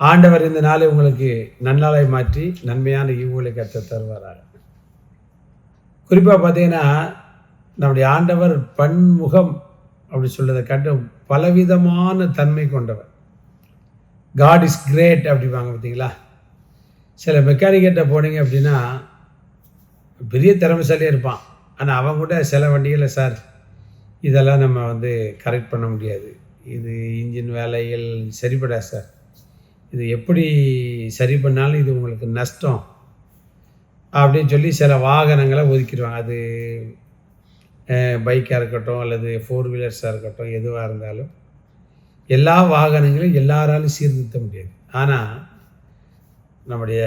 ஆண்டவர் இந்த நாளை உங்களுக்கு நன்னாளை மாற்றி நன்மையான ஈவுகளை கற்று தருவாராக. குறிப்பாக பார்த்தீங்கன்னா, நம்முடைய ஆண்டவர் பன்முகம் அப்படி சொல்றதை காட்டும் பலவிதமான தன்மை கொண்டவர். காட் இஸ் கிரேட் அப்படிவாங்க பார்த்தீங்களா. சில மெக்கானிக்கிட்ட போனீங்க அப்படின்னா பெரிய திறமைசாலியாக இருப்பான். ஆனால் அவங்க கூட சில வண்டிகளில், சார் இதெல்லாம் நம்ம கரெக்ட் பண்ண முடியாது, இது இன்ஜின் வேலைகள் சரிப்படாது சார், இது எப்படி சரி பண்ணாலும் இது உங்களுக்கு நஷ்டம் அப்படின்னு சொல்லி சில வாகனங்களை ஒதுக்கிடுவாங்க. அது பைக்காக இருக்கட்டும் அல்லது 4 வீலர்ஸாக இருக்கட்டும், எதுவாக இருந்தாலும் எல்லா வாகனங்களையும் எல்லாராலும் சீர்திருத்த முடியாது. ஆனால் நம்முடைய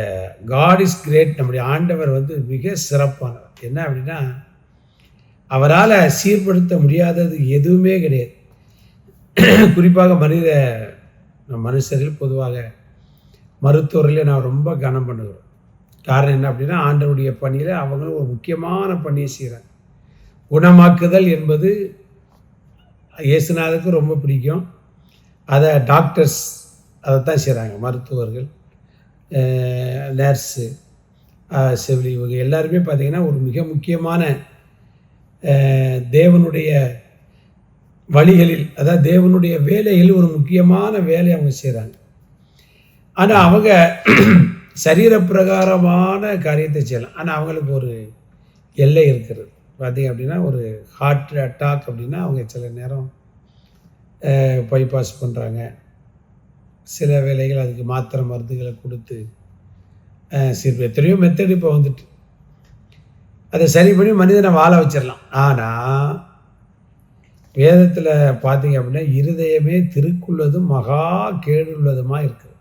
காட் இஸ் கிரேட், நம்முடைய ஆண்டவர் மிக சிறப்பானவர். என்ன அப்படின்னா, அவரால் சீர்படுத்த முடியாதது எதுவுமே கிடையாது. குறிப்பாக மனுஷர்கள் பொதுவாக மருத்துவர்களே நான் ரொம்ப கனம் பண்ணுகிறோம். காரணம் என்ன அப்படின்னா, ஆண்டவருடைய பணியில் அவங்களும் ஒரு முக்கியமான பணியை செய்கிறாங்க. குணமாக்குதல் என்பது இயேசுநாதருக்கு ரொம்ப பிடிக்கும். அதை டாக்டர்ஸ் அதைத்தான் செய்கிறாங்க. மருத்துவர்கள், நர்ஸு, செவிலி, இவங்க எல்லாருமே பார்த்திங்கன்னா ஒரு மிக முக்கியமான தேவனுடைய வழிகளில், அதாவது தேவனுடைய வேலைகளில் ஒரு முக்கியமான வேலையை அவங்க செய்கிறாங்க. ஆனால் அவங்க சரீரப்பிரகாரமான காரியத்தை செய்யலாம். ஆனால் அவங்களுக்கு ஒரு எல்லை இருக்கிறது. பார்த்திங்க அப்படின்னா, ஒரு ஹார்ட் அட்டாக் அப்படின்னா அவங்க சில நேரம் பைபாஸ் பண்ணுறாங்க. சில வேலைகள் அதுக்கு மாத்திரை மருந்துகளை கொடுத்து எத்தனையோ மெத்தட் இப்போ வந்துட்டு அதை சரி பண்ணி மனிதனை வாழ வச்சிடலாம். ஆனால் வேதத்தில் பார்த்தீங்க அப்படின்னா, இருதயமே திருக்குள்ளதும் மகா கேடுள்ளதுமா இருக்குது.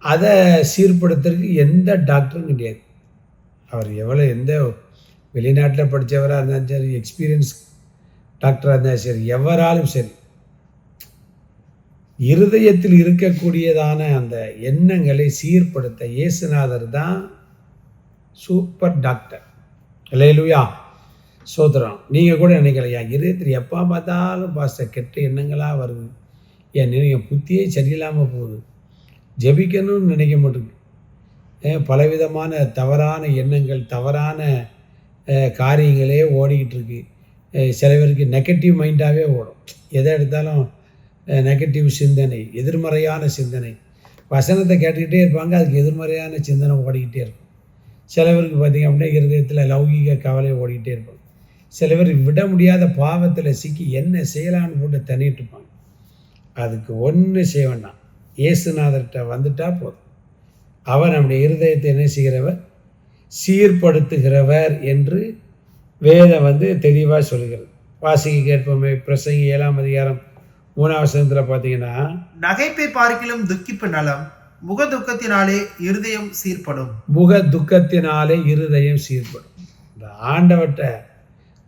அதை சீர்படுத்துறதுக்கு எந்த டாக்டரும் கிடையாது. அவர் எந்த வெளிநாட்டில் படித்தவராக இருந்தாலும் சரி, எக்ஸ்பீரியன்ஸ் டாக்டராக இருந்தாலும் சரி, எவராலும் சரி, இருதயத்தில் இருக்கக்கூடியதான அந்த எண்ணங்களை சீர்படுத்த இயேசுநாதர் தான் சூப்பர் டாக்டர். அல்லேலூயா, சோதரம். நீங்கள் கூட நினைக்கலையா, இருதயத்தில் எப்போ பார்த்தாலும் கெட்ட எண்ணங்களாக வருது, என் புத்தியே சரியில்லாமல் போகுது, ஜெபிக்கணும்னு நினைக்க மாட்டேங்குது, பலவிதமான தவறான எண்ணங்கள், தவறான காரியங்களே ஓடிக்கிட்டு இருக்கு. சில பேருக்கு நெகட்டிவ் மைண்டாகவே ஓடும். எதை எடுத்தாலும் நெகட்டிவ் சிந்தனை, எதிர்மறையான சிந்தனை. வசனத்தை கேட்டுக்கிட்டே இருப்பாங்க, அதுக்கு எதிர்மறையான சிந்தனை ஓடிக்கிட்டே இருக்கும். சில பேருக்கு பார்த்திங்க அப்படின்னா இருதயத்தில் லௌகிக கவலை ஓடிக்கிட்டே இருப்பாங்க. சில பேர் விட முடியாத பாவத்தில் சிக்கி என்ன செய்யலான்னு போட்டு தண்ணிட்டு இருப்பாங்க. அதுக்கு ஒன்று செய்ய வேண்டாம், இயேசுநாதர்கிட்ட வந்துட்டால் போதும். அவர் நம்முடைய இருதயத்தை என்ன செய்கிறவர், சீர்படுத்துகிறவர் என்று வேதம் தெளிவாக சொல்கிறது. வாசிக்க கேட்போமே. பிரசங்கி 7ஆம் அதிகாரம் 3ஆம் வசனத்தில் பார்த்தீங்கன்னா, நகைப்பை பார்க்கிலும் துக்கிப்பு நலம், முக துக்கத்தினாலே இருதயம் சீர்படும். முக துக்கத்தினாலே இருதயம் சீர்படும். இந்த ஆண்டவர்கிட்ட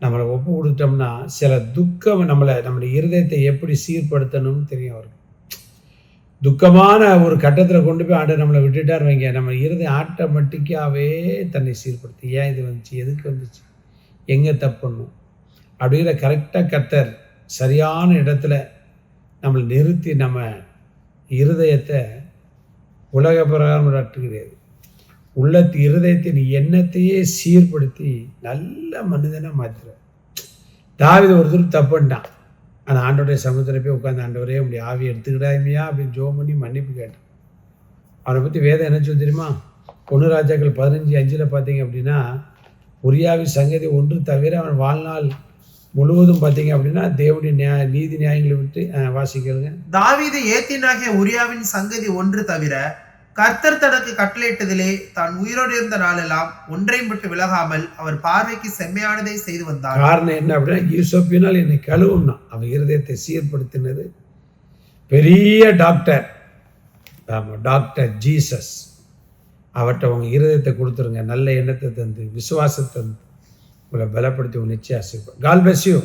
நம்மளை ஒப்பு கொடுத்தோம்னா சில துக்கம் நம்முடைய இருதயத்தை எப்படி சீர்படுத்தணும்னு தெரியும் அவருக்கு. துக்கமான ஒரு கட்டத்தில் கொண்டு போய் ஆண்டவர் நம்மளை விட்டுட்டார் வைங்க, நம்ம இருதயம் ஆட்டோமேட்டிக்காகவே தன்னை சீர்படுத்தி, ஏன் இது வந்துச்சு, எதுக்கு வந்துச்சு, எங்கே தப்புணும் அப்படிங்கிற கரெக்டாக கர்த்தர் சரியான இடத்துல நம்மளை நிறுத்தி நம்ம இருதயத்தை உலக பிரகாரம் கிடையாது, இருதயத்தின் எண்ணத்தையே சீர்படுத்தி நல்ல மனிதனாக மாற்றுறார். தாவீது ஒருத்தர் தப்புண்டான். ஆனால் ஆண்டோடைய சமுத்திர போய் உட்காந்து, ஆண்டவரே உங்களுடைய ஆவியை எடுத்துக்கிட்டாமையா அப்படின்னு ஜோம் பண்ணி மன்னிப்பு கேட்டான். அவனை பற்றி வேதம் என்ன சொல்லி தெரியுமா? 1 ராஜாக்கள் 15:5 பார்த்தீங்க அப்படின்னா, உரியாவின் சங்கதி ஒன்று தவிர அவன் வாழ்நாள் முழுவதும் பார்த்தீங்க அப்படின்னா தேவனுடைய நீதி நியாயங்களை விட்டு வாசிக்கிறதுங்க. தாவீது ஏத்தினாகிய உரியாவின் சங்கதி ஒன்று தவிர கர்த்தர் தனக்கு கட்டளையிட்டதிலே தான் உயிரோடு இருந்த நாளெல்லாம் ஒன்றையும் விட்டு விலகாமல் அவர் பார்வைக்கு செம்மையானதை செய்து வந்தார். காரணம் என்ன அப்படின்னா, ஈசோப்பினால் என்னை கழுவுனா. அவன் இருதயத்தை சீர்படுத்தினது பெரிய டாக்டர், டாக்டர் ஜீசஸ். அவர்கிட்ட உங்க இருதயத்தை கொடுத்துருங்க, நல்ல எண்ணத்தை தந்து, விசுவாசத்தை தந்து உங்களை பலப்படுத்தி நிச்சயம் ஆசீர்வாதம். God bless you.